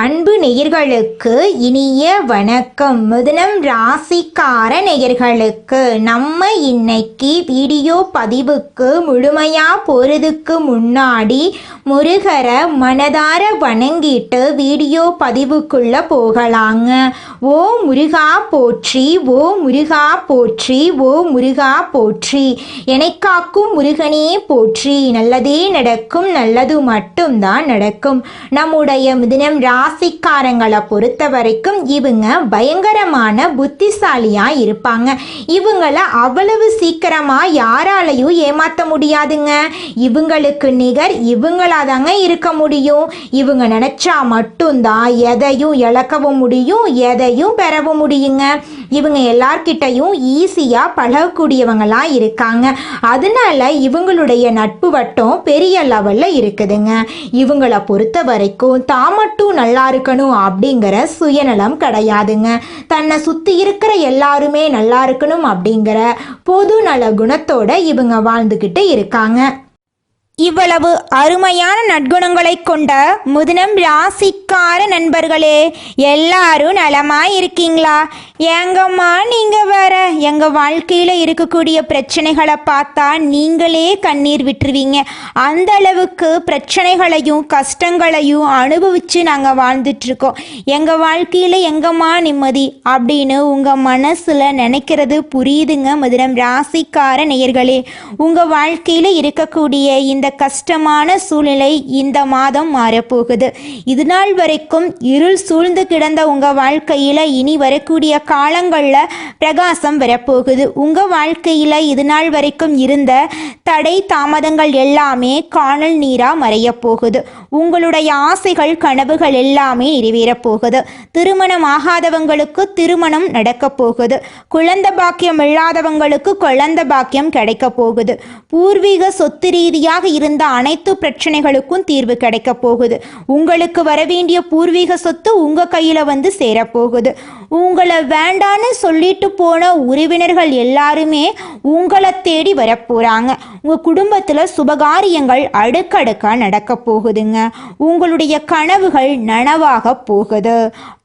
அன்பு நேயர்களுக்கு இனிய வணக்கம். மிதுனம் ராசிக்கார நேயர்களுக்கு நம்ம இன்னைக்கு வீடியோ பதிவுக்கு முழுமையா போறதுக்கு முன்னாடி முருகரை மனதார வணங்கிட்டு வீடியோ பதிவுக்குள்ள போகலாங்க. ஓ முருகா போற்றி, ஓ முருகா போற்றி, ஓ முருகா போற்றி, என்னை காக்கும் முருகனே போற்றி. நல்லதே நடக்கும், நல்லது மட்டும்தான் நடக்கும். நம்முடைய மிதுனம் ராசிக்காரங்களை பொறுத்த வரைக்கும் இவங்க பயங்கரமான புத்திசாலியா இருப்பாங்க. இவங்கள அவ்வளவு சீக்கிரமா யாராலையும் ஏமாத்த முடியாதுங்க. இவங்களுக்கு நிகர் இவங்களாதாங்க இருக்க முடியும். இவங்க நினைச்சா மட்டும்தான் எதையும் இழக்கவும் முடியும், எதையும் பெறவும் முடியுங்க. இவங்க எல்லார்கிட்டையும் ஈஸியா பழகக்கூடியவங்களா இருக்காங்க. அதனால இவங்களுடைய நட்பு வட்டம் பெரிய லெவல்ல இருக்குதுங்க. இவங்களை பொறுத்த வரைக்கும் தான் மட்டும் நல்லா இருக்கணும் அப்படிங்கிற சுயநலம் கிடையாதுங்க. தன்னை சுத்தி இருக்கிற எல்லாருமே நல்லா இருக்கணும் அப்படிங்கிற பொது நல குணத்தோட இவங்க வாழ்ந்துகிட்டு இருக்காங்க. இவ்வளவு அருமையான நற்குணங்களை கொண்ட மிதுனம் ராசிக்கார நண்பர்களே, எல்லாரும் நலமா இருக்கீங்களா? ஏங்கம்மா நீங்க வேற, எங்க வாழ்க்கையில இருக்கக்கூடிய பிரச்சனைகளை பார்த்தா நீங்களே கண்ணீர் விட்டுருவீங்க. அந்த அளவுக்கு பிரச்சனைகளையும் கஷ்டங்களையும் அனுபவிச்சு நாங்க வாழ்ந்துட்டு இருக்கோம். எங்க வாழ்க்கையில எங்கம்மா நிம்மதி அப்படின்னு உங்க மனசுல நினைக்கிறது புரியுதுங்க மிதுனம் ராசிக்கார நேயர்களே. உங்க வாழ்க்கையில இருக்கக்கூடிய இந்த கஷ்டமான சூழ்நிலை இந்த மாதம் மாறப்போகுது. இது நாள் வரைக்கும் இருள் சூழ்ந்து கிடந்த உங்க வாழ்க்கையில இனி வரக்கூடிய காலங்கள்ல பிரகாசம் வரப்போகுது. உங்க வாழ்க்கையில இது நாள் வரைக்கும் இருந்த தடை தாமதங்கள் எல்லாமே காணல் நீரா மறைய போகுது. உங்களுடைய ஆசைகள் கனவுகள் எல்லாமே நிறைவேறப் போகுது. திருமணம் ஆகாதவங்களுக்கு திருமணம் நடக்க போகுது. குழந்தை பாக்கியம் இல்லாதவங்களுக்கு குழந்தை பாக்கியம் கிடைக்க போகுது. பூர்வீக சொத்து ரீதியாக இருந்த அனைத்து பிரச்சனைகளுக்கும் தீர்வு கிடைக்க போகுது. உங்களுக்கு வரவேண்டிய பூர்வீக சொத்து உங்க கையில வந்து சேரப்போகுது. உங்களை வேண்டான்னு சொல்லிட்டு போன உறவினர்கள் எல்லாருமே உங்களை தேடி வரப்போறாங்க. உங்க குடும்பத்துல சுபகாரியங்கள் அடுக்கடுக்கா நடக்க போகுதுங்க. உங்களுடைய கனவுகள் நனவாக போகுது.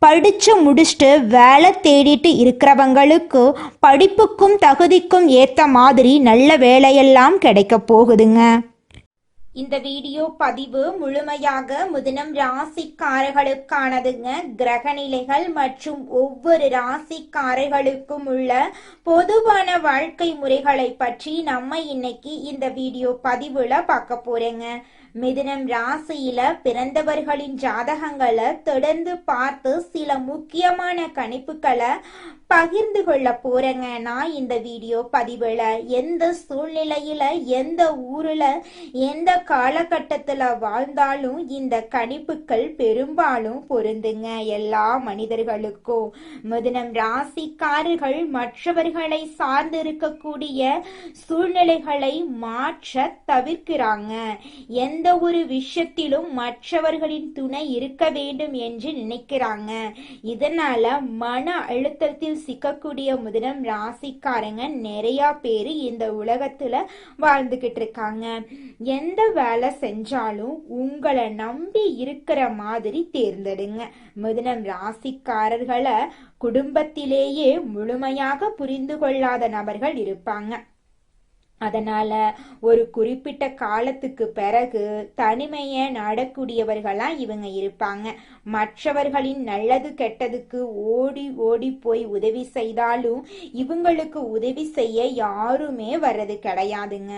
படிச்சு முடிச்சுட்டு வேலை தேடிட்டு இருக்கிறவங்களுக்கு படிப்புக்கும் தகுதிக்கும் ஏற்ற மாதிரி நல்ல வேலையெல்லாம் கிடைக்க போகுதுங்க. இந்த வீடியோ பதிவு முழுமையாக மிதுனம் ராசிக்காரர்களுக்கானதுங்க. கிரகநிலைகள் மற்றும் ஒவ்வொரு ராசிக்காரர்களுக்கும் உள்ள பொதுவான வாழ்க்கை முறைகளை பற்றி நம்ம இன்னைக்கு இந்த வீடியோ பதிவுல பார்க்க போறேங்க. மிதுனம் ராசியில பிறந்தவர்களின் ஜாதகங்களை தொடர்ந்து பார்த்து சில முக்கியமான கணிப்புகளை பகிர்ந்து கொள்ள போறேங்க. நான் இந்த வீடியோ பதிவுல எந்த சூழ்நிலையில எந்த ஊர்ல எந்த காலகட்டத்துல வாழ்ந்தாலும் இந்த கணிப்புகள் பெரும்பாலும் பொருந்துங்க எல்லா மனிதர்களுக்கும். மிதுனம் ராசிக்காரர்கள் மற்றவர்களை சார்ந்து இருக்கக்கூடிய சூழ்நிலைகளை மாற்ற தவிர்க்கிறாங்க. எந்த ஒரு விஷயத்திலும் மற்றவர்களின் துணை இருக்க வேண்டும் என்று நினைக்கிறாங்க. இதனால மன அழுத்தத்தில் சிக்கக்கூடிய மிதுனம் ராசிக்காரங்க நிறைய பேரு இந்த உலகத்துல வாழ்ந்துகிட்டு இருக்காங்க. எந்த வேலை செஞ்சாலும் உங்களை நம்பி இருக்கிற மாதிரி தேர்ந்தெடுங்க. மிதுனம் ராசிக்காரர்களை குடும்பத்திலேயே முழுமையாக புரிந்து கொள்ளாத நபர்கள் இருப்பாங்க. அதனால ஒரு குறிப்பிட்ட காலத்துக்கு பிறகு தனிமையை நாடக்கூடியவர்களா இவங்க இருப்பாங்க. மற்றவர்களின் நல்லது கெட்டதுக்கு ஓடி ஓடி போய் உதவி செய்தாலும் இவங்களுக்கு உதவி செய்ய யாருமே வர்றது கிடையாதுங்க.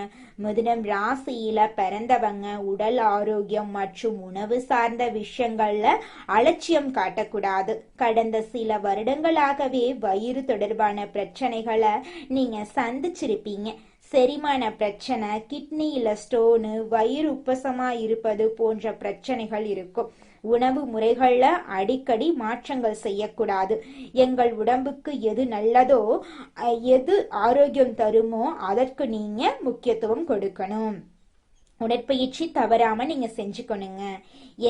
மிதுனம் ராசியில பிறந்தவங்க உடல் ஆரோக்கியம் மற்றும் உணவு சார்ந்த விஷயங்கள்ல அலட்சியம் காட்டக்கூடாது. கடந்த சில வருடங்களாகவே வயிறு தொடர்பான பிரச்சனைகளை நீங்க சந்திச்சிருப்பீங்க. செரிமான பிரச்சனை, கிட்னியில ஸ்டோனு, வயிறு உப்பசமா இருப்பது போன்ற பிரச்சனைகள் இருக்கும். உணவு முறைகள்ல அடிக்கடி மாற்றங்கள் செய்யக்கூடாது. எங்கள் உடம்புக்கு எது நல்லதோ எது ஆரோக்கியம் தருமோ அதற்கு நீங்க முக்கியத்துவம் கொடுக்கணும். உடற்பயிற்சி தவறாம நீங்க செஞ்சுக்கணுங்க.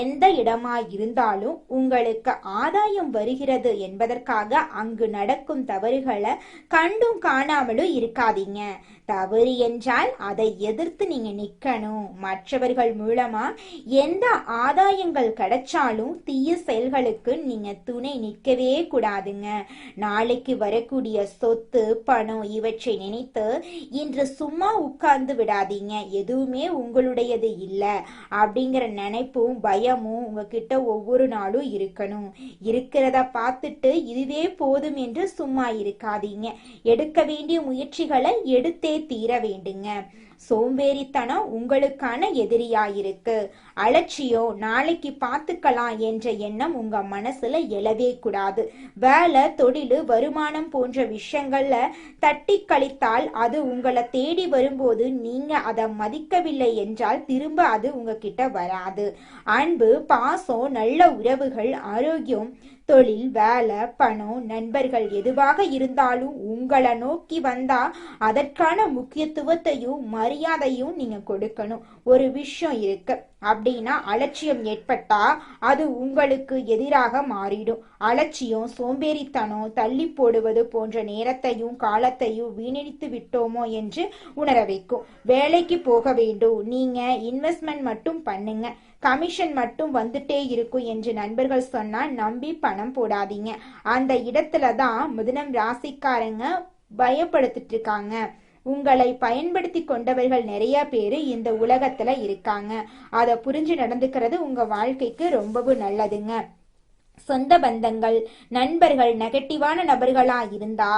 எந்த இடமா இருந்தாலும் உங்களுக்கு ஆதாயம் வருகிறது என்பதற்காக அங்கு நடக்கும் தவறுகளை கண்டும் காணாமலும் இருக்காதீங்க. தவறு என்றால் அதை எதிர்த்து நீங்க நிக்கணும். மற்றவர்கள் மூலமா எந்த ஆதாயங்கள் கிடைச்சாலும் தீய செயல்களுக்கு நீங்க துணை நிற்கவே கூடாதுங்க. நாளைக்கு வரக்கூடிய சொத்து பணம் இவற்றை நினைத்து இன்று சும்மா உட்கார்ந்து விடாதீங்க. எதுவுமே உங்களுடையது இல்லை அப்படிங்கிற நினைப்பும் பயமும் உங்ககிட்ட ஒவ்வொரு நாளும் இருக்கணும். இருக்கிறத பார்த்துட்டு இதுவே போதும் என்று சும்மா இருக்காதீங்க. எடுக்க வேண்டிய முயற்சிகளை எடுத்தே தீர வேண்டுங்க. சோம்பேறித்தனம் உங்களுக்கான எதிரியாயிருக்கு. அலட்சியம் நாளைக்கு பார்த்துக்கலாம் என்ற எண்ணம் உங்க மனசுல எழவே கூடாது. வேலை தொழில் வருமானம் போன்ற விஷயங்கள்ல தட்டி கழித்தால் அது உங்களை தேடி வரும்போது நீங்க அதை மதிக்கவில்லை என்றால் திரும்ப அது உங்ககிட்ட வராது. அன்பு பாசம் நல்ல உறவுகள் ஆரோக்கியம் தொழில் வேலை பணம் நண்பர்கள் எதுவாக இருந்தாலும் உங்களை நோக்கி வந்தா அதற்கான முக்கியத்துவத்தையும் மரியாதையும் நீங்க கொடுக்கணும். ஒரு விஷயம் இருக்கு அப்படின்னா அலட்சியம் ஏற்பட்டா அது உங்களுக்கு எதிராக மாறிடும். அலட்சியம் சோம்பேறித்தனம் தள்ளி போடுவது போன்ற நேரத்தையும் காலத்தையும் வீணடித்து விட்டோமோ என்று உணர வைக்கும். வேலைக்கு போக வேண்டும், நீங்க இன்வெஸ்ட்மெண்ட் மட்டும் பண்ணுங்க, கமிஷன் மட்டும் வந்துட்டே இருக்கும் என்று நண்பர்கள் சொன்னா நம்பி பணம் போடாதீங்க. அந்த இடத்துல தான் மிதுனம் ராசிக்காரங்க பயப்படுத்திட்டு இருக்காங்க. உங்களை பயன்படுத்தி கொண்டவர்கள் நிறைய பேரு இந்த உலகத்துல இருக்காங்க. அதை புரிஞ்சு நடந்துக்கிறது உங்க வாழ்க்கைக்கு ரொம்பவும் நல்லதுங்க. சொந்த பந்தங்கள் நண்பர்கள் நெகட்டிவான நபர்களா இருந்தா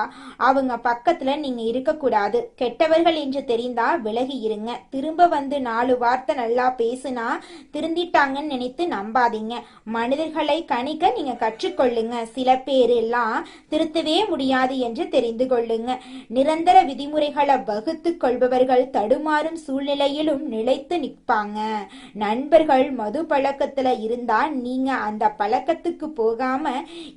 அவங்க பக்கத்துல நீங்க இருக்கக்கூடாது. கெட்டவர்கள் என்று தெரிந்தா விலகி இருங்க. திரும்ப வந்து 4 வார்த்தை நல்லா பேசுனா திருந்திட்டாங்கன்னு நினைத்து நம்பாதீங்க. மனிதர்களை கணிக்க நீங்க கற்றுக்கொள்ளுங்க. சில பேர் எல்லாம் திருத்தவே முடியாது என்று தெரிந்து கொள்ளுங்க. நிரந்தர விதிமுறைகளை வகுத்து கொள்பவர்கள் தடுமாறும் சூழ்நிலையிலும் நிலைத்து நிற்பாங்க. நண்பர்கள் மது பழக்கத்துல இருந்தா நீங்க அந்த பழக்கத்துக்கு போகாம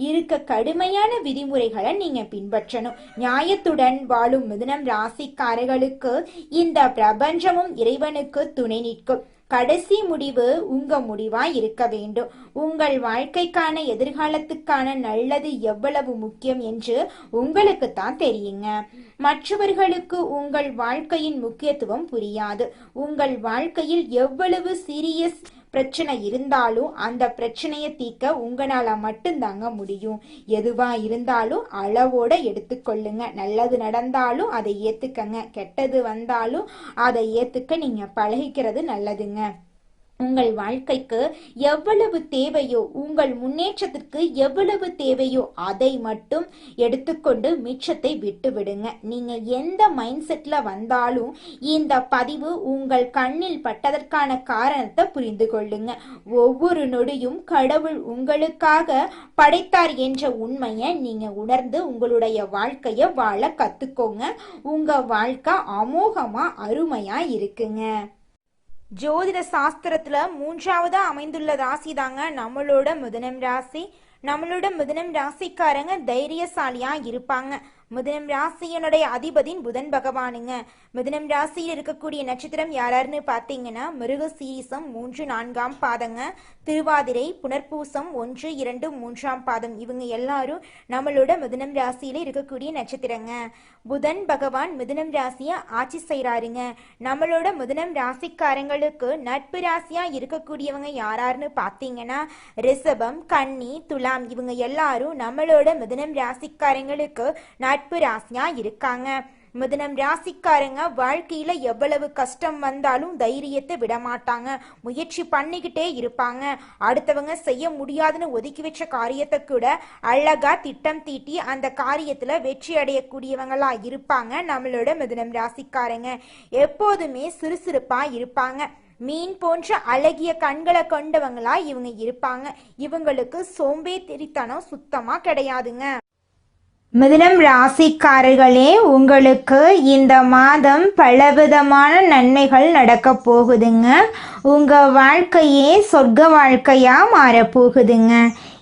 இருக்க கடுமையான விதிமுறைகளை நீங்க பின்பற்றணும். நியாயத்துடன் வாழும் மிதுனம் ராசிக்காரர்களுக்கு இந்த பிரபஞ்சமும் இறைவனுக்கு துணை நிற்கும். கடைசி முடிவு உங்க முடிவா இருக்க வேண்டும். உங்கள் வாழ்க்கைக்கான எதிர்காலத்துக்கான நல்லது எவ்வளவு முக்கியம் என்று உங்களுக்கு தான் தெரியுங்க. மற்றவர்களுக்கு உங்கள் வாழ்க்கையின் முக்கியத்துவம் புரியாது. உங்கள் வாழ்க்கையில் எவ்வளவு சீரியஸ் பிரச்சனை இருந்தாலும் அந்த பிரச்சனையை தீர்க்க உங்களால மட்டும்தாங்க முடியும். எதுவா இருந்தாலும் அளவோட எடுத்துக்கொள்ளுங்க. நல்லது நடந்தாலும் அதை ஏத்துக்கங்க, கெட்டது வந்தாலும் அதை ஏத்துக்க நீங்க பழகிக்கிறது நல்லதுங்க. உங்கள் வாழ்க்கைக்கு எவ்வளவு தேவையோ உங்கள் முன்னேற்றத்திற்கு எவ்வளவு தேவையோ அதை மட்டும் எடுத்துக்கொண்டு மிச்சத்தை விட்டு விடுங்க. நீங்க எந்த மைண்ட் செட்ல வந்தாலும் இந்த பதிவு உங்கள் கண்ணில் பட்டதற்கான காரணத்தை புரிந்து கொள்ளுங்க. ஒவ்வொரு நொடியும் கடவுள் உங்களுக்காக படைத்தார் என்ற உண்மையை நீங்க உணர்ந்து உங்களுடைய வாழ்க்கைய வாழ கத்துக்கோங்க. உங்க வாழ்க்கை அமோகமா அருமையா இருக்குங்க. ஜோதிட சாஸ்திரத்துல 3ஆவதா அமைந்துள்ள ராசி தாங்க நம்மளோட மிதுனம் ராசி. நம்மளோட மிதுனம் ராசிக்காரங்க தைரியசாலியா இருப்பாங்க. மிதுனம் ராசியனுடைய அதிபதி புதன் பகவானுங்க. மிதுனம் ராசியில் இருக்கக்கூடிய நட்சத்திரம் யாராருன்னு பார்த்தீங்கன்னா மிருகசீரிசம் 3, 4ஆம் பாதங்க, திருவாதிரை, புனர்பூசம் 1, 2, 3ஆம் பாதம். இவங்க எல்லாரும் நம்மளோட மிதுனம் ராசியில இருக்கக்கூடிய நட்சத்திரங்க. புதன் பகவான் மிதுனம் ராசிய ஆட்சி செய்யறாருங்க. நம்மளோட மிதுனம் ராசிக்காரங்களுக்கு நட்பு ராசியா இருக்கக்கூடியவங்க யாராருன்னு பார்த்தீங்கன்னா ரிஷபம், கன்னி, துலாம். இவங்க எல்லாரும் நம்மளோட மிதுனம் ராசிக்காரங்களுக்கு நட்பு ராசியா இருக்காங்க. மிதுனம் ராசிக்காரங்க வாழ்க்கையில எவ்வளவு கஷ்டம் வந்தாலும் தைரியத்தை விடமாட்டாங்க. முயற்சி பண்ணிக்கிட்டே இருப்பாங்க. அடுத்தவங்க செய்ய முடியாதுன்னு ஒதுக்கி வச்ச காரியத்தை கூட அழகா திட்டம் தீட்டி அந்த காரியத்துல வெற்றி அடையக்கூடியவங்களா இருப்பாங்க. நம்மளோட மிதுனம் ராசிக்காரங்க எப்போதுமே சுறுசுறுப்பா இருப்பாங்க. மீன் போன்ற அழகிய கண்களை கொண்டவங்களா இவங்க இருப்பாங்க. இவங்களுக்கு சோம்பேறித்தனம் சுத்தமா கிடையாதுங்க. மிதுனம் ராசிக்காரர்களே, உங்களுக்கு இந்த மாதம் பலவிதமான நன்மைகள் நடக்க போகுதுங்க. உங்கள் வாழ்க்கையே சொர்க்க வாழ்க்கையாக மாறப்போகுதுங்க.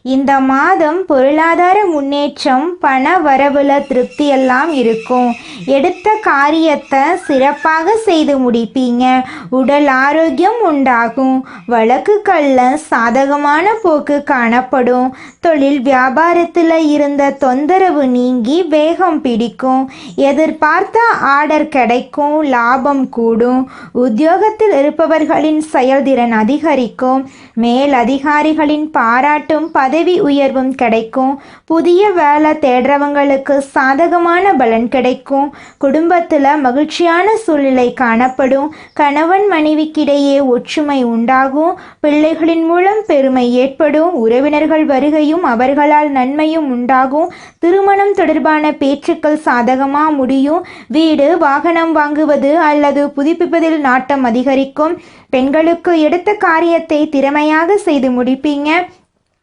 இந்த மாதம் பொருளாதார முன்னேற்றம், பண வரவுல திருப்தி எல்லாம் இருக்கும். எடுத்த காரியத்தை சிறப்பாக செய்து முடிப்பீங்க. உடல் ஆரோக்கியம் உண்டாகும். வழக்குகள்ல சாதகமான போக்கு காணப்படும். தொழில் வியாபாரத்தில் இருந்த தொந்தரவு நீங்கி வேகம் பிடிக்கும். எதிர்பார்த்த ஆர்டர் கிடைக்கும். லாபம் கூடும். உத்தியோகத்தில் இருப்பவர்களின் செயல்திறன் அதிகரிக்கும். மேல் அதிகாரிகளின் பாராட்டும் பதவி உயர்வும் கிடைக்கும். புதிய வேலை தேடுறவங்களுக்கு சாதகமான பலன் கிடைக்கும். குடும்பத்தில் மகிழ்ச்சியான சூழ்நிலை காணப்படும். கணவன் மனைவிக்கிடையே ஒற்றுமை உண்டாகும். பிள்ளைகளின் மூலம் பெருமை ஏற்படும். உறவினர்கள் வருகையும் அவர்களால் நன்மையும் உண்டாகும். திருமணம் தொடர்பான பேச்சுக்கள் சாதகமாக முடியும். வீடு வாகனம் வாங்குவது அல்லது புதுப்பிப்பதில் நாட்டம் அதிகரிக்கும். பெண்களுக்கு எடுத்த காரியத்தை திறமையாக செய்து முடிப்பீங்க.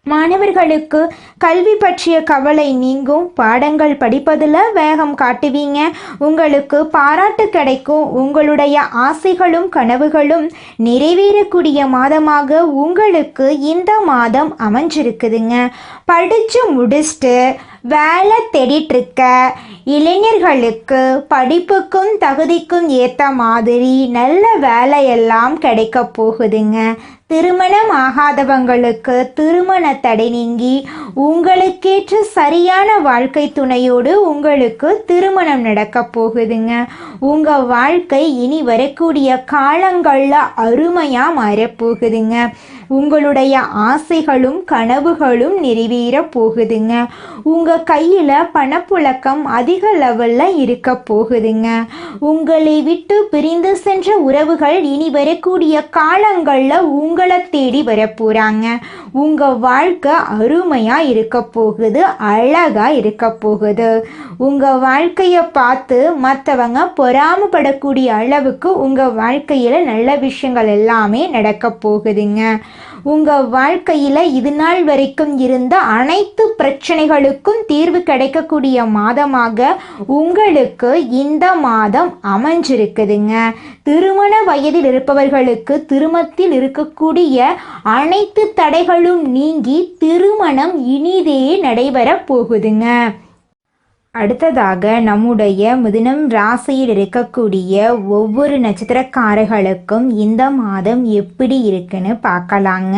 மாணவர்களுக்கு கல்வி பற்றிய கவலை நீங்கும். பாடங்கள் படிப்பதில் வேகம் காட்டுவீங்க. உங்களுக்கு பாராட்டு கிடைக்கும். உங்களுடைய ஆசைகளும் கனவுகளும் நிறைவேறக்கூடிய மாதமாக உங்களுக்கு இந்த மாதம் அமைஞ்சிருக்குதுங்க. படித்து முடிச்சுட்டு வேலை தேடிட்டு இருக்க இளைஞர்களுக்கு படிப்புக்கும் தகுதிக்கும் ஏற்ற மாதிரி நல்ல வேலையெல்லாம் கிடைக்க போகுதுங்க. திருமணம் ஆகாதவங்களுக்கு திருமண தடை நீங்கி உங்களுக்கேற்ற சரியான வாழ்க்கை துணையோடு உங்களுக்கு திருமணம் நடக்க போகுதுங்க. உங்கள் வாழ்க்கை இனி வரக்கூடிய காலங்களில் அருமையாக மாறப்போகுதுங்க. உங்களுடைய ஆசைகளும் கனவுகளும் நிறைவேற போகுதுங்க. உங்கள் கையில் பணப்புழக்கம் அதிக லெவலில் இருக்க போகுதுங்க. உங்களை விட்டு பிரிந்து சென்ற உறவுகள் இனி வரக்கூடிய காலங்களில் உங்களை தேடி வரப்போகிறாங்க. உங்கள் வாழ்க்கை அருமையாக இருக்க போகுது. அழகாக இருக்க போகுது. உங்கள் வாழ்க்கையை பார்த்து மற்றவங்க பொறாமப்படக்கூடிய அளவுக்கு உங்கள் வாழ்க்கையில் நல்ல விஷயங்கள் எல்லாமே நடக்க போகுதுங்க. உங்கள் வாழ்க்கையில் இது நாள் வரைக்கும் இருந்த அனைத்து பிரச்சனைகளுக்கும் தீர்வு கிடைக்கக்கூடிய மாதமாக உங்களுக்கு இந்த மாதம் அமைஞ்சிருக்குதுங்க. திருமண வயதில் இருப்பவர்களுக்கு திருமணத்தில் இருக்கக்கூடிய அனைத்து தடைகளும் நீங்கி திருமணம் இனிதே நடைபெற போகுதுங்க. அடுத்ததாக நம்முடைய மிதுனம் ராசியில் இருக்கக்கூடிய ஒவ்வொரு நட்சத்திரக்காரர்களுக்கும் இந்த மாதம் எப்படி இருக்குன்னு பார்க்கலாங்க.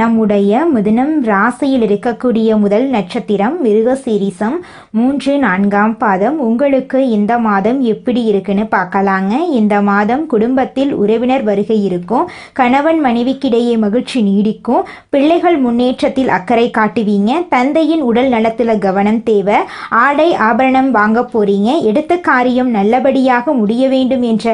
நம்முடைய மிதுனம் ராசியில் இருக்கக்கூடிய முதல் நட்சத்திரம் மிருகசீரிசம் 3, 4ஆம் பாதம். உங்களுக்கு இந்த மாதம் எப்படி இருக்குன்னு பார்க்கலாங்க. இந்த மாதம் குடும்பத்தில் உறவினர் வருகை இருக்கும். கணவன் மனைவிக்கிடையே மகிழ்ச்சி நீடிக்கும். பிள்ளைகள் முன்னேற்றத்தில் அக்கறை காட்டுவீங்க. தந்தையின் உடல் நலத்தில் கவனம் தேவை. ஆடை ஆபரணம் வாங்க போறீங்க. எடுத்த காரியம் நல்லபடியாக முடிய வேண்டும் என்ற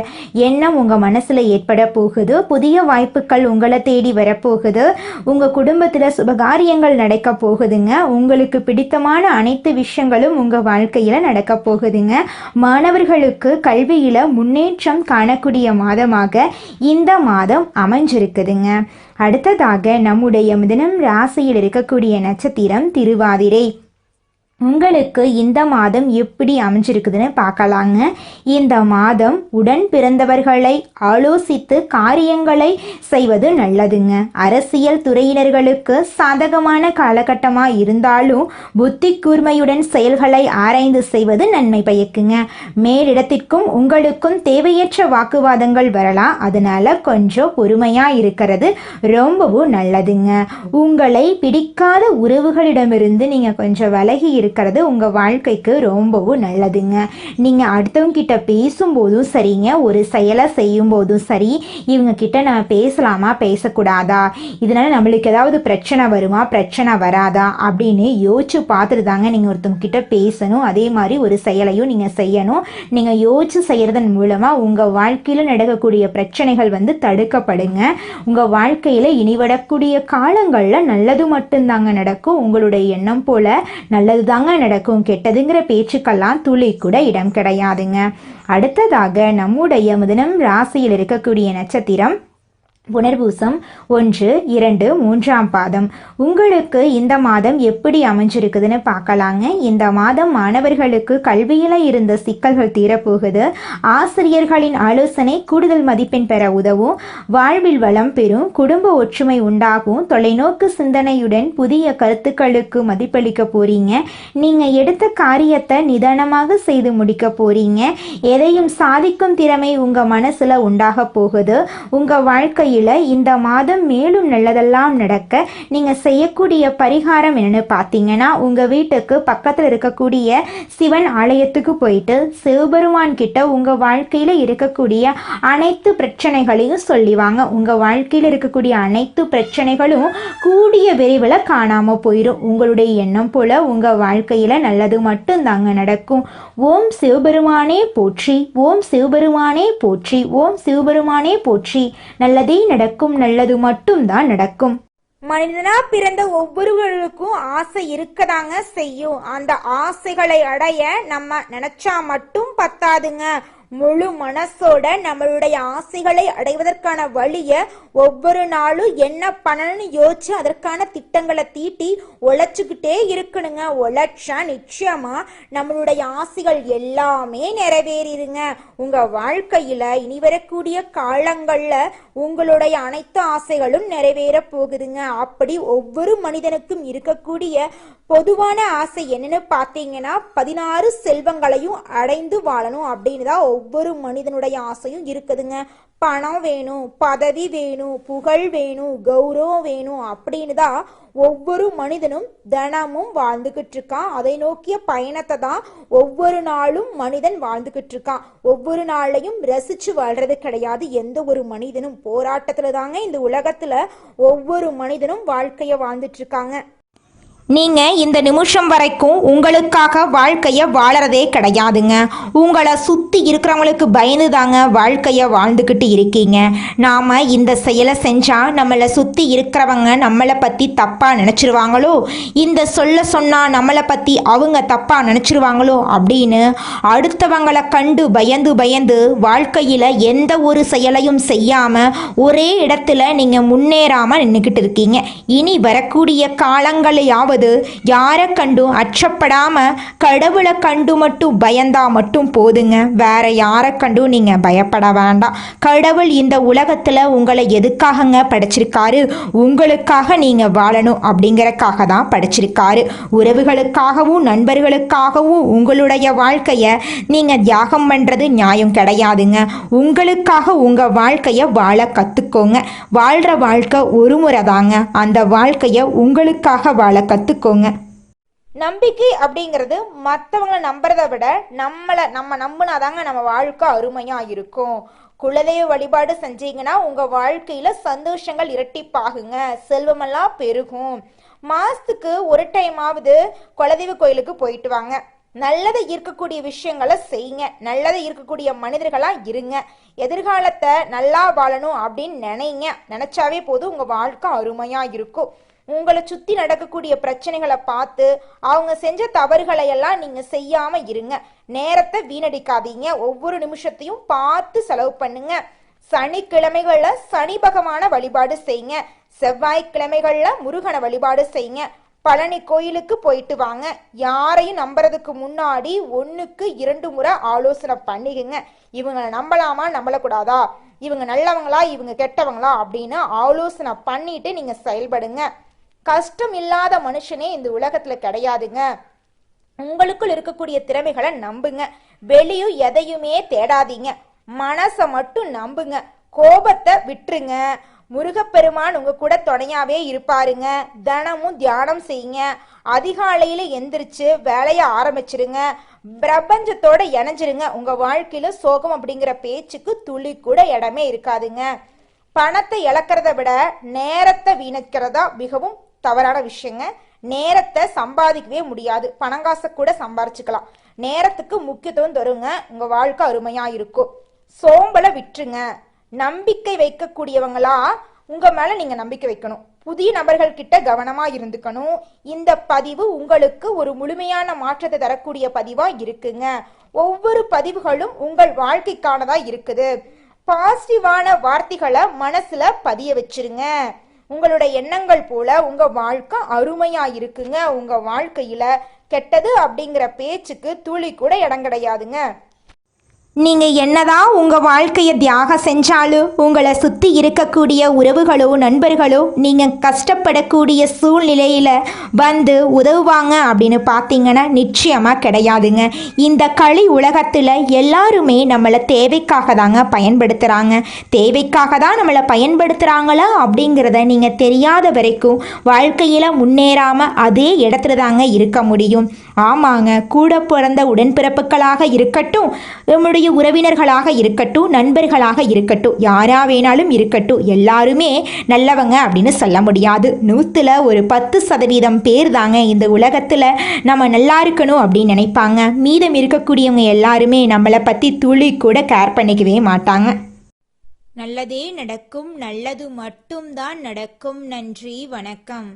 எண்ணம் உங்க மனசுல ஏற்பட போகுது. புதிய வாய்ப்புகள் உங்களை தேடி வரப்போகுது. உங்க குடும்பத்துல சுபகாரியங்கள் நடக்க போகுதுங்க. உங்களுக்கு பிடித்தமான அனைத்து விஷயங்களும் உங்க வாழ்க்கையில நடக்க போகுதுங்க. மாணவர்களுக்கு கல்வியில முன்னேற்றம் காணக்கூடிய மாதமாக இந்த மாதம் அமைஞ்சிருக்குதுங்க. அடுத்ததாக நம்முடைய மிதுனம் ராசியில் இருக்கக்கூடிய நட்சத்திரம் திருவாதிரை. உங்களுக்கு இந்த மாதம் எப்படி அமைஞ்சிருக்குதுன்னு பார்க்கலாங்க. இந்த மாதம் உடன் பிறந்தவர்களை ஆலோசித்து காரியங்களை செய்வது நல்லதுங்க. அரசியல் துறையினர்களுக்கு சாதகமான காலகட்டமாக இருந்தாலும் புத்தி கூர்மையுடன் செயல்களை ஆராய்ந்து செய்வது நன்மை பயக்குங்க. மேலிடத்திற்கும் உங்களுக்கும் தேவையற்ற வாக்குவாதங்கள் வரலாம். அதனால கொஞ்சம் பொறுமையாக இருக்கிறது ரொம்பவும் நல்லதுங்க. உங்களை பிடிக்காத உறவுகளிடமிருந்து நீங்கள் கொஞ்சம் விலகி இருக்கிறது உங்கள் வாழ்க்கைக்கு ரொம்பவும் நல்லதுங்க. நீங்கள் அடுத்தவங்க கிட்ட பேசும்போதும் சரிங்க, ஒரு செயலை செய்யும் போதும் சரி, இவங்க கிட்ட நம்ம பேசலாமா பேசக்கூடாதா, இதனால நம்மளுக்கு ஏதாவது பிரச்சனை வருமா பிரச்சனை வராதா அப்படின்னு யோசிச்சு பார்த்துட்டு தாங்க நீங்கள் ஒருத்தவங்க கிட்ட பேசணும். அதே மாதிரி ஒரு செயலையும் நீங்கள் செய்யணும். நீங்கள் யோசிச்சு செய்கிறதன் மூலமாக உங்கள் வாழ்க்கையில் நடக்கக்கூடிய பிரச்சனைகள் தடுக்கப்படுங்க. உங்கள் வாழ்க்கையில் இனிவரக்கூடிய காலங்களில் நல்லது மட்டும்தாங்க நடக்கும். உங்களுடைய எண்ணம் போல நல்லது தாங்க நடக்கும். கெட்டதுங்கிற பேச்சுக்கெல்லாம் துளி கூட இடம் கிடையாதுங்க. அடுத்ததாக நம்முடைய மிதுனம் ராசியில் இருக்கக்கூடிய நட்சத்திரம் புனர்பூசம் 1, 2, 3ஆம் பாதம். உங்களுக்கு இந்த மாதம் எப்படி அமைஞ்சிருக்குதுன்னு பார்க்கலாங்க. இந்த மாதம் மாணவர்களுக்கு கல்வியில் இருந்த சிக்கல்கள் தீரப்போகுது. ஆசிரியர்களின் ஆலோசனை கூடுதல் மதிப்பெண் பெற உதவும். வாழ்வில் வளம் பெறும். குடும்ப ஒற்றுமை உண்டாகும். தொலைநோக்கு சிந்தனையுடன் புதிய கருத்துக்களுக்கு மதிப்பளிக்க போறீங்க. நீங்கள் எடுத்த காரியத்தை நிதானமாக செய்து முடிக்க போறீங்க. எதையும் சாதிக்கும் திறமை உங்கள் மனசில் உண்டாக போகுது. உங்கள் வாழ்க்கை இந்த மாதம் மேலும் நல்லதெல்லாம் நடக்க நீங்க செய்யக்கூடிய பரிகாரம் என்னன்னு பார்த்தீங்கன்னா, உங்க வீட்டுக்கு பக்கத்தில் இருக்கக்கூடிய சிவன் ஆலயத்துக்கு போயிட்டு சிவபெருமான் கிட்ட உங்க வாழ்க்கையில இருக்கக்கூடிய அனைத்து பிரச்சனைகளையும் சொல்லிவாங்க. உங்க வாழ்க்கையில் இருக்கக்கூடிய அனைத்து பிரச்சனைகளும் கூடிய விரைவில் காணாம போயிடும். உங்களுடைய எண்ணம் போல உங்க வாழ்க்கையில நல்லது மட்டும் தாங்க நடக்கும். ஓம் சிவபெருமானே போற்றி, ஓம் சிவபெருமானே போற்றி, ஓம் சிவபெருமானே போற்றி. நல்லதே நடக்கும், நல்லது மட்டும் தான் நடக்கும். மனிதனா பிறந்த ஒவ்வொருவருக்கும் ஆசை இருக்கதாங்க செய்யும். அந்த ஆசைகளை அடைய நம்ம நினைச்சா மட்டும் பத்தாதுங்க. முழு மனசோட நம்மளுடைய ஆசைகளை அடைவதற்கான வழியை ஒவ்வொரு நாளும் என்ன பண்ணணும்னு யோசிச்சு அதற்கான திட்டங்களை தீட்டி உழைச்சுக்கிட்டே இருக்கணுங்க. உழைச்சா நிச்சயமா நம்மளுடைய ஆசைகள் எல்லாமே நிறைவேறிடுங்க. உங்க வாழ்க்கையில இனி வரக்கூடிய காலங்கள்ல உங்களுடைய அனைத்து ஆசைகளும் நிறைவேற போகுதுங்க. அப்படி ஒவ்வொரு மனிதனுக்கும் இருக்கக்கூடிய பொதுவான ஆசை என்னன்னு பார்த்தீங்கன்னா 16 செல்வங்களையும் அடைந்து வாழணும் அப்படின்னு தான் ஒவ்வொரு மனிதனுடைய ஆசையும் இருக்குதுங்க. பணம் வேணும், பதவி வேணும், புகழ் வேணும், கௌரவம் வேணும் அப்படின்னு தான் ஒவ்வொரு மனிதனும் தினமும் வாழ்ந்துகிட்டு இருக்கான். அதை நோக்கிய பயணத்தை தான் ஒவ்வொரு நாளும் மனிதன் வாழ்ந்துகிட்டு இருக்கான். ஒவ்வொரு நாளையும் ரசிச்சு வாழ்றது கிடையாது. எந்த ஒரு மனிதனும் போராட்டத்துல தாங்க இந்த உலகத்துல ஒவ்வொரு மனிதனும் வாழ்க்கைய வாழ்ந்துட்டு இருக்காங்க. நீங்கள் இந்த நிமிஷம் வரைக்கும் உங்களுக்காக வாழ்க்கையை வாழறதே கிடையாதுங்க. உங்களை சுற்றி இருக்கிறவங்களுக்கு பயந்து தாங்க வாழ்க்கையை வாழ்ந்துக்கிட்டு இருக்கீங்க. நாம் இந்த செயலை செஞ்சால் நம்மளை சுற்றி இருக்கிறவங்க நம்மளை பற்றி தப்பாக நினச்சிருவாங்களோ, இந்த சொன்னால் நம்மளை பற்றி அவங்க தப்பாக நினச்சிருவாங்களோ அப்படின்னு அடுத்தவங்களை கண்டு பயந்து பயந்து வாழ்க்கையில் எந்த ஒரு செயலையும் செய்யாமல் ஒரே இடத்துல நீங்கள் முன்னேறாமல் நின்றுக்கிட்டு இருக்கீங்க. இனி வரக்கூடிய காலங்களையாவது யாரை கண்டும் அச்சப்படாம கடவுளை கண்டு மட்டும் பயந்தா மட்டும் போதுங்க. வேற யாரை கண்டும் நீங்க பயப்பட வேண்டாம். கடவுள் இந்த உலகத்துல உங்களை எதுக்காகங்க படைச்சிருக்காரு? உங்களுக்காக நீங்க வாழணும் அப்படிங்கறக்காக தான் படைச்சிருக்காரு. உறவுகளுக்காகவும் நண்பர்களுக்காகவும் உங்களுடைய வாழ்க்கைய நீங்க தியாகம் பண்றது நியாயம் கிடையாதுங்க. உங்களுக்காக உங்க வாழ்க்கைய வாழ கத்துக்கோங்க. வாழ்ற வாழ்க்கை ஒரு முறை தாங்க. அந்த வாழ்க்கைய உங்களுக்காக வாழ கத்துக்கோங்க. நம்பிக்கை அப்படிங்கிறது மற்றவங்களை நம்புறதை விட நம்ம நம்பினாதாங்க நம்ம வாழ்க்கை அருமையா இருக்கும். குலதெய்வ வழிபாடு செஞ்சீங்கன்னா உங்க வாழ்க்கையில சந்தோஷங்கள் இரட்டிப்பாகுங்க, செல்வமெல்லாம் பெருகும். மாசத்துக்கு ஒரு டைமாவது குலதெய்வ கோயிலுக்கு போயிட்டு வாங்க. நல்லதை இருக்கக்கூடிய விஷயங்களை செய்யுங்க. நல்லதை இருக்கக்கூடிய மனிதர்களா இருங்க. எதிர்காலத்தை நல்லா வாழணும் அப்படின்னு நினைச்சாவே போதும், உங்க வாழ்க்கை அருமையா இருக்கும். உங்களை சுத்தி நடக்கக்கூடிய பிரச்சனைகளை பார்த்து அவங்க செஞ்ச தவறுகளை எல்லாம் நீங்க செய்யாம இருங்க. நேரத்தை வீணடிக்காதீங்க. ஒவ்வொரு நிமிஷத்தையும் பார்த்து செலவு பண்ணுங்க. சனிக்கிழமைகள்ல சனி பகவான வழிபாடு செய்யுங்க. செவ்வாய்க்கிழமைகள்ல முருகனை வழிபாடு செய்யுங்க. பழனி கோயிலுக்கு போயிட்டு வாங்க. யாரையும் நம்புறதுக்கு முன்னாடி 1க்கு 2 முறை ஆலோசனை பண்ணிக்குங்க. இவங்களை நம்பலாமா நம்பலக்கூடாதா, இவங்க நல்லவங்களா இவங்க கெட்டவங்களா அப்படின்னு ஆலோசனை பண்ணிட்டு நீங்க செயல்படுங்க. கஷ்டம் இல்லாத மனுஷனே இந்த உலகத்துல கிடையாதுங்க. உங்களுக்குள் இருக்கக்கூடிய திறமைகளை நம்புங்க. வெளியும் எதையுமே தேடாதீங்க. மனசை மட்டும் நம்புங்க. கோபத்தை விட்டுருங்க. முருகப்பெருமான் உங்க கூட துணையாவே இருப்பாருங்க. தினமும் தியானம் செய்யுங்க. அதிகாலையில எந்திரிச்சு வேலைய ஆரம்பிச்சிருங்க. பிரபஞ்சத்தோட இணைஞ்சிருங்க. உங்க வாழ்க்கையில சோகம் அப்படிங்கிற பேச்சுக்கு துளி கூட இடமே இருக்காதுங்க. பணத்தை இழக்கிறத விட நேரத்தை வீணக்கிறதா மிகவும் தவறான விஷயங்க. நேரத்தை சம்பாதிக்கவே முடியாது. பணங்காசை கூட சம்பாரிச்சுக்கலாம். நேரத்துக்கு முக்கியத்துவம் தருங்க. உங்க வாழ்க்கை அருமையா இருக்கும். சோம்பலை விட்டுருங்க. நம்பிக்கை வைக்கக்கூடியவங்களா உங்க மேல நீங்க நம்பிக்கை வைக்கணும். புதிய நபர்கள் கிட்ட கவனமா இருந்துக்கணும். இந்த பதிவு உங்களுக்கு ஒரு முழுமையான மாற்றத்தை தரக்கூடிய பதிவா இருக்குங்க. ஒவ்வொரு பதிவுகளும் உங்கள் வாழ்க்கைக்கானதா இருக்குது. பாசிட்டிவான வார்த்தைகளை மனசுல பதிய வச்சிருங்க. உங்களோட எண்ணங்கள் போல உங்க வாழ்க்கை அருமையா இருக்குங்க. உங்க வாழ்க்கையில கெட்டது அப்படிங்கிற பேச்சுக்கு துளி கூட இடம் கிடையாதுங்க. நீங்க என்னதான் உங்க வாழ்க்கையை தியாகம் செஞ்சாலும் உங்களை சுத்தி இருக்கக்கூடிய உறவுகளோ நண்பர்களோ நீங்க கஷ்டப்படக்கூடிய சூழ்நிலையில வந்து உதவுவாங்க அப்படின்னு பார்த்தீங்கன்னா நிச்சயமா கிடையாதுங்க. இந்த களி உலகத்துல எல்லாருமே நம்மளை தேவைக்காக தாங்க பயன்படுத்துறாங்க. தேவைக்காக தான் நம்மளை பயன்படுத்துறாங்களா அப்படிங்கிறத நீங்க தெரியாத வரைக்கும் வாழ்க்கையில முன்னேறாம அதே இடத்துல தாங்க இருக்க முடியும். ஆமாங்க, கூட பிறந்த உடன்பிறப்புகளாக இருக்கட்டும், நம்முடைய உறவினர்களாக இருக்கட்டும், நண்பர்களாக இருக்கட்டும், யாரா வேணாலும் இருக்கட்டும், எல்லாருமே நல்லவங்க அப்படின்னு சொல்ல முடியாது. 100ல் ஒரு 10% பேர் தாங்க இந்த உலகத்தில் நம்ம நல்லா இருக்கணும் அப்படின்னு நினைப்பாங்க. மீதம் இருக்கக்கூடியவங்க எல்லாருமே நம்மளை பற்றி துளி கூட கேர் பண்ணிக்கவே மாட்டாங்க. நல்லதே நடக்கும், நல்லது மட்டும்தான் நடக்கும். நன்றி, வணக்கம்.